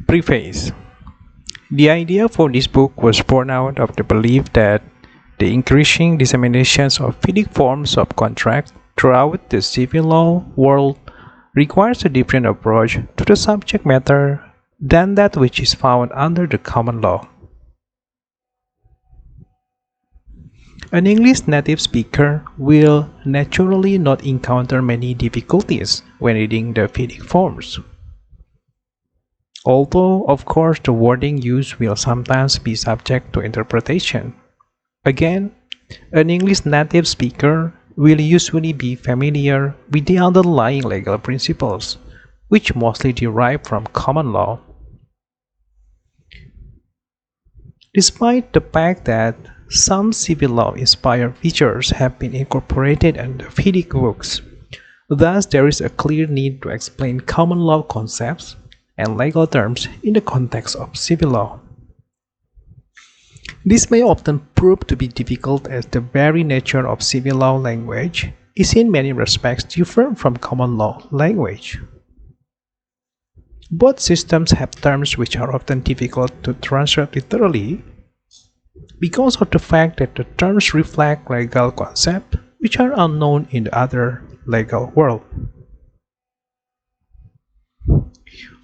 Preface. The idea for this book was born out of the belief that the increasing disseminations of Fidic forms of contract throughout the civil law world requires a different approach to the subject matter than that which is found under the common law. An English native speaker will naturally not encounter many difficulties when reading the Fidic forms. Although, of course, the wording used will sometimes be subject to interpretation. Again, an English native speaker will usually be familiar with the underlying legal principles, which mostly derive from common law. Despite the fact that some civil law-inspired features have been incorporated in the Fidic books, thus there is a clear need to explain common law concepts and legal terms in the context of civil law. This may often prove to be difficult as the very nature of civil law language is in many respects different from common law language. Both systems have terms which are often difficult to translate literally because of the fact that the terms reflect legal concepts which are unknown in the other legal world.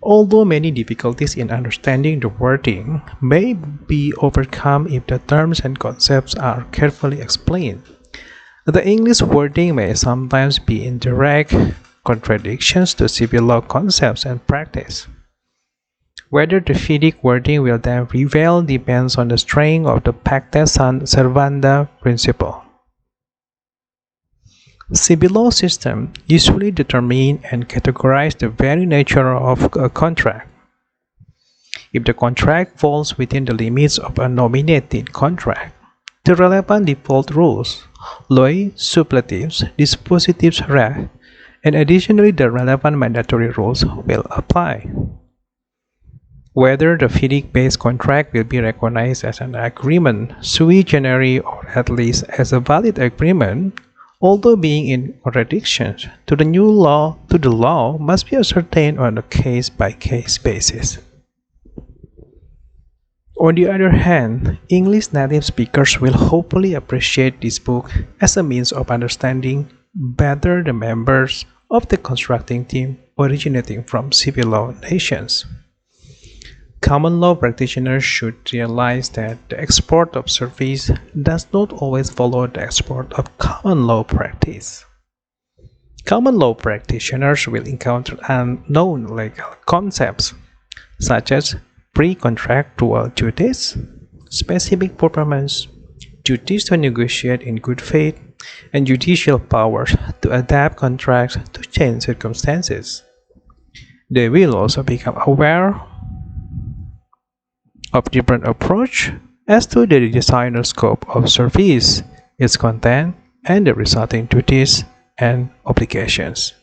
Although many difficulties in understanding the wording may be overcome if the terms and concepts are carefully explained, the English wording may sometimes be in direct contradictions to civil law concepts and practice. Whether the Fidic wording will then prevail depends on the strength of the pacta sunt servanda principle. Civil law systems usually determine and categorize the very nature of a contract. If the contract falls within the limits of a nominated contract, the relevant default rules, loci suppletives, dispositives reg, and additionally the relevant mandatory rules will apply. Whether the Fidic-based contract will be recognized as an agreement sui generis or at least as a valid agreement, although being in contradiction to the law must be ascertained on a case-by-case basis. On the other hand, English native speakers will hopefully appreciate this book as a means of understanding better the members of the constructing team originating from civil law nations. Common law practitioners should realize that the export of service does not always follow the export of common law practice. Common law practitioners will encounter unknown legal concepts such as pre-contractual duties, specific performance, duties to negotiate in good faith, and judicial powers to adapt contracts to changed circumstances. They will also become aware of different approach as to the designer scope of service, its content, and the resulting duties and obligations.